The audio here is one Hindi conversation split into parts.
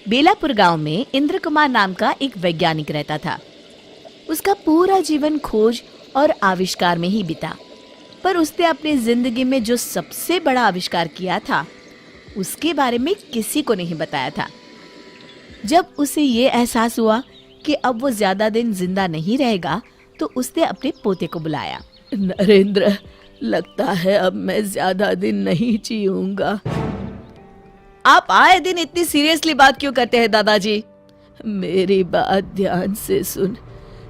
बेलापुर गांव में इंद्र कुमार नाम का एक वैज्ञानिक रहता था। उसका पूरा जीवन खोज और आविष्कार में ही बीता, पर उसने अपनी जिंदगी में जो सबसे बड़ा आविष्कार किया था उसके बारे में किसी को नहीं बताया था। जब उसे ये एहसास हुआ कि अब वो ज्यादा दिन जिंदा नहीं रहेगा तो उसने अपने पोते को बुलाया। नरेंद्र, लगता है अब मैं ज्यादा दिन नहीं जीऊंगा। आप आए दिन इतनी सीरियसली बात क्यों करते हैं दादाजी? मेरी बात ध्यान से सुन।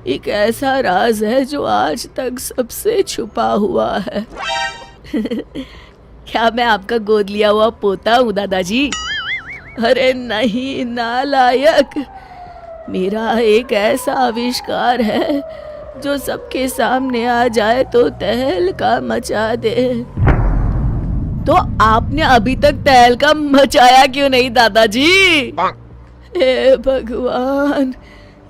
एक ऐसा राज है जो आज तक सबसे छुपा हुआ है। क्या मैं आपका गोद लिया हुआ पोता हूँ दादाजी? अरे नहीं नालायक, मेरा एक ऐसा आविष्कार है जो सबके सामने आ जाए तो तहलका मचा दे। तो आपने अभी तक तहलका मचाया क्यों नहीं दादाजी? हे भगवान,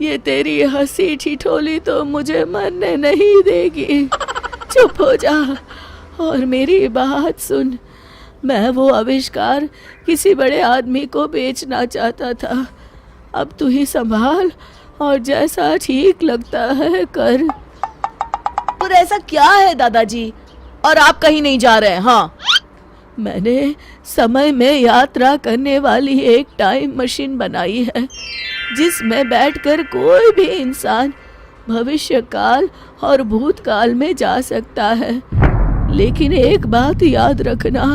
ये तेरी हंसी ठिठोली तो मुझे मरने नहीं देगी। चुप हो जा और मेरी बात सुन। मैं वो आविष्कार किसी बड़े आदमी को बेचना चाहता था। अब तू ही संभाल और जैसा ठीक लगता है कर। पर ऐसा क्या है दादाजी, और आप कहीं नहीं जा रहे हैं? हाँ, मैंने समय में यात्रा करने वाली एक टाइम मशीन बनाई है जिसमें बैठकर कोई भी इंसान भविष्य काल और भूतकाल में जा सकता है। लेकिन एक बात याद रखना,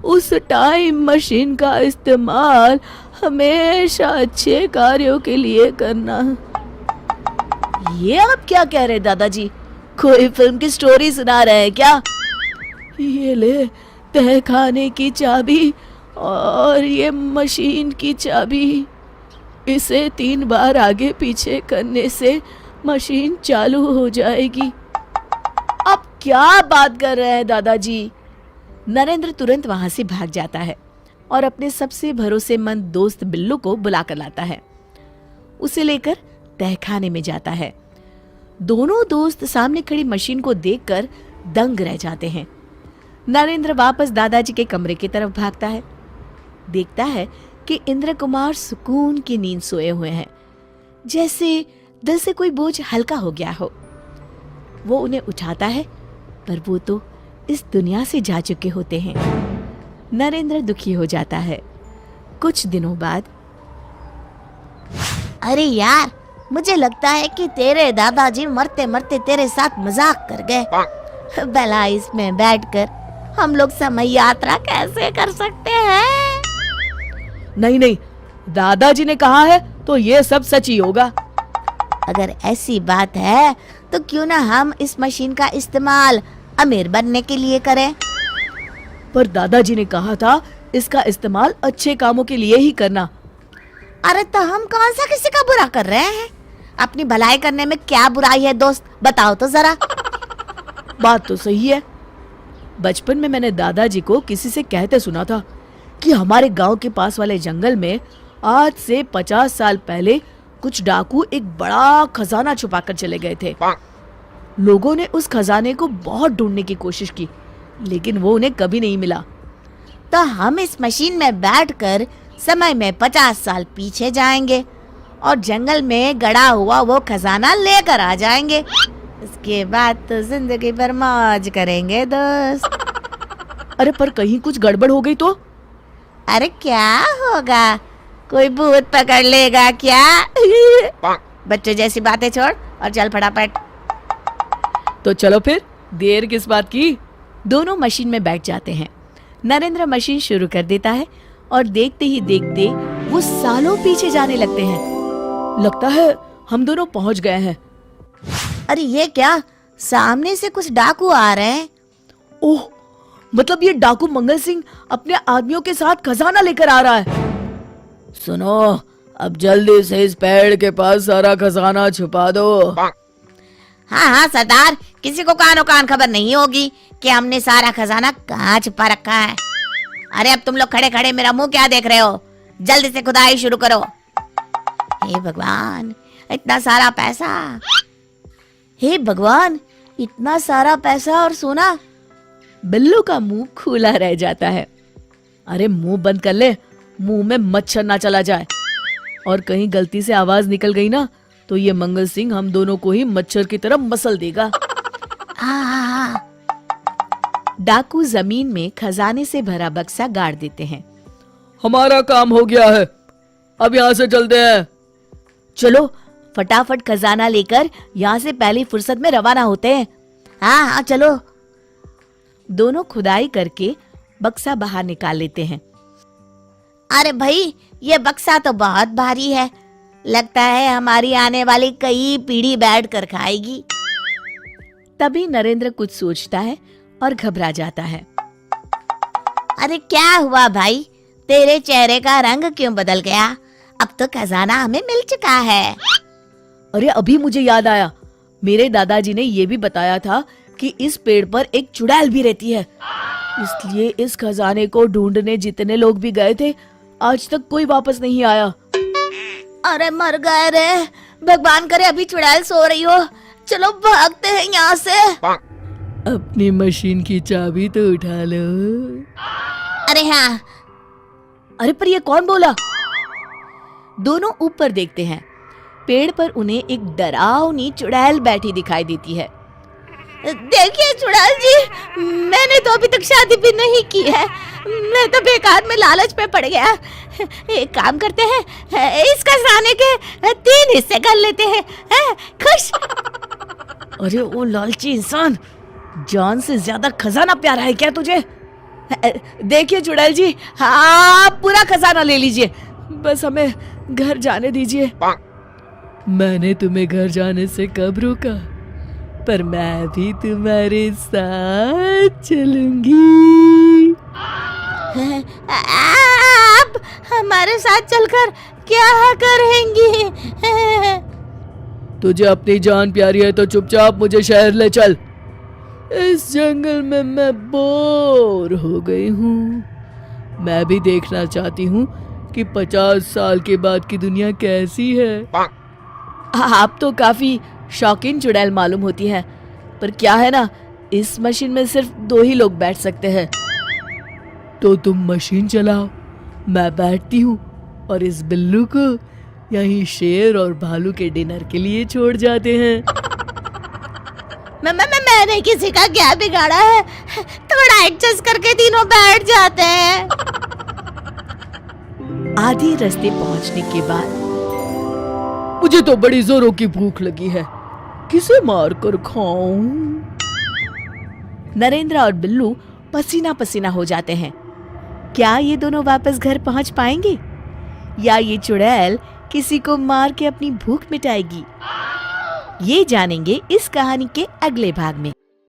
उस टाइम मशीन का इस्तेमाल हमेशा अच्छे कार्यों के लिए करना। ये आप क्या कह रहे हैं दादाजी? कोई फिल्म की स्टोरी सुना रहे हैं क्या? ये ले तहखाने की चाबी और ये मशीन की चाबी। इसे 3 बार आगे पीछे करने से मशीन चालू हो जाएगी। आप क्या बात कर रहे हैं दादाजी? नरेंद्र तुरंत वहां से भाग जाता है और अपने सबसे भरोसेमंद दोस्त बिल्लू को बुला कर लाता है। उसे लेकर तहखाने में जाता है। दोनों दोस्त सामने खड़ी मशीन को देखकर दंग रह जाते हैं। नरेंद्र वापस दादाजी के कमरे की तरफ भागता है। देखता है कि इंद्र कुमार सुकून की नींद सोए हुए हैं, जैसे दिल से कोई बोझ हल्का हो गया हो। वो उन्हें उठाता है, पर वो तो इस दुनिया से जा चुके होते हैं। नरेंद्र दुखी हो जाता है। कुछ दिनों बाद, अरे यार, मुझे लगता है कि तेरे दादाजी मरते मरते तेरे साथ मजाक कर गए। भला इसमें बैठकर हम लोग समय यात्रा कैसे कर सकते हैं? नहीं नहीं, दादाजी ने कहा है तो ये सब सच ही होगा। अगर ऐसी बात है तो क्यों ना हम इस मशीन का इस्तेमाल अमीर बनने के लिए करें? पर दादाजी ने कहा था इसका इस्तेमाल अच्छे कामों के लिए ही करना। अरे तो हम कौन सा किसी का बुरा कर रहे हैं? अपनी भलाई करने में क्या बुराई है दोस्त, बताओ तो जरा। बात तो सही है। बचपन में मैंने दादाजी को किसी से कहते सुना था कि हमारे गांव के पास वाले जंगल में आज से 50 साल पहले कुछ डाकू एक बड़ा खजाना छुपाकर चले गए थे। लोगों ने उस खजाने को बहुत ढूंढने की कोशिश की, लेकिन वो उन्हें कभी नहीं मिला। तो हम इस मशीन में बैठकर समय में 50 साल पीछे जाएंगे और जंगल में गड़ा हुआ वो खजाना लेकर आ जाएंगे। इसके बाद तो जिंदगी भर मौज करेंगे दोस्त। अरे पर कहीं कुछ गड़बड़ हो गई तो? अरे क्या होगा, कोई भूत पकड़ लेगा क्या? बच्चों जैसी बातें छोड़ और चल फटाफट। तो चलो फिर, देर किस बात की। दोनों मशीन में बैठ जाते हैं। नरेंद्र मशीन शुरू कर देता है और देखते ही देखते वो सालों पीछे जाने लगते हैं। लगता है हम दोनों पहुंच गए हैं। अरे ये क्या, सामने से कुछ डाकू आ रहे हैं। ओह, मतलब ये डाकू मंगल सिंह अपने आदमियों के साथ खजाना लेकर आ रहा है। सुनो, अब जल्दी से इस पेड़ के पास सारा खजाना छुपा दो। हाँ हाँ सरदार, किसी को कानो कान खबर नहीं होगी कि हमने सारा खजाना कहाँ छुपा रखा है। अरे अब तुम लोग खड़े खड़े मेरा मुंह क्या देख रहे हो? जल्दी से खुदाई शुरू करो। हे भगवान, इतना सारा पैसा! हे भगवान, इतना सारा पैसा और सोना! बिल्लू का मुंह खुला रह जाता है। अरे मुंह बंद कर ले, मुंह में मच्छर ना चला जाए। और कहीं गलती से आवाज निकल गई ना तो ये मंगल सिंह हम दोनों को ही मच्छर की तरह मसल देगा। हाँ। डाकू जमीन में खजाने से भरा बक्सा गाड़ देते हैं। हमारा काम हो गया है, अब यहाँ से चलते हैं। चलो फटाफट खजाना लेकर यहाँ से पहली फुर्सत में रवाना होते हैं। हाँ चलो। दोनों खुदाई करके बक्सा बाहर निकाल लेते हैं। अरे भाई, ये बक्सा तो बहुत भारी है, लगता है हमारी आने वाली कई पीढ़ी बैठ कर खाएगी। तभी नरेंद्र कुछ सोचता है और घबरा जाता है। अरे क्या हुआ भाई, तेरे चेहरे का रंग क्यों बदल गया? अब तो खजाना हमें मिल चुका है। अरे अभी मुझे याद आया, मेरे दादाजी ने ये भी बताया था कि इस पेड़ पर एक चुड़ैल भी रहती है, इसलिए इस खजाने को ढूंढने जितने लोग भी गए थे आज तक कोई वापस नहीं आया। अरे मर गए रे, भगवान करे अभी चुड़ैल सो रही हो। चलो भागते हैं यहाँ से। अपनी मशीन की चाबी तो उठा लो। अरे हाँ। अरे पर ये कौन बोला? दोनों ऊपर देखते हैं। पेड़ पर उन्हें एक डरावनी चुड़ैल बैठी दिखाई देती है। देखिए चुड़ैल जी, मैंने तो अभी तक शादी भी नहीं की है, मैं तो बेकार में लालच पे पड़ गया। एक काम करते हैं, इस खजाने के 3 हिस्से कर लेते हैं, खुश? अरे वो लालची इंसान, जान से ज्यादा खजाना प्यारा है क्या तुझे? देखिए चुड़ैल जी, हाँ पूरा खजाना ले लीजिए, बस हमें घर जाने दीजिए। मैंने तुम्हें घर जाने से कब रोका, पर मैं भी तुम्हारे साथ चलूंगी। आप हमारे साथ चलकर क्या करेंगी? तुझे अपनी जान प्यारी है तो चुपचाप मुझे शहर ले चल। इस जंगल में मैं बोर हो गई हूँ। मैं भी देखना चाहती हूँ कि 50 साल के बाद की दुनिया कैसी है। आप तो काफी शौकीन चुड़ैल मालूम होती है, पर क्या है ना, इस मशीन में सिर्फ 2 ही लोग बैठ सकते हैं। तो तुम मशीन चलाओ, मैं बैठती हूँ और इस बिल्लू को यहीं शेर और भालू के डिनर के लिए छोड़ जाते हैं। मैंने किसी का क्या बिगाड़ा है, थोड़ा एडजस्ट करके तीनों बैठ जाते हैं। आधी रास्ते पहुंचने के बाद मुझे तो बड़ी जोरों की भूख लगी है, किसे मार कर खाऊं? नरेंद्र और बिल्लू पसीना पसीना हो जाते हैं। क्या ये दोनों वापस घर पहुंच पाएंगे या ये चुड़ैल किसी को मार के अपनी भूख मिटाएगी? ये जानेंगे इस कहानी के अगले भाग में।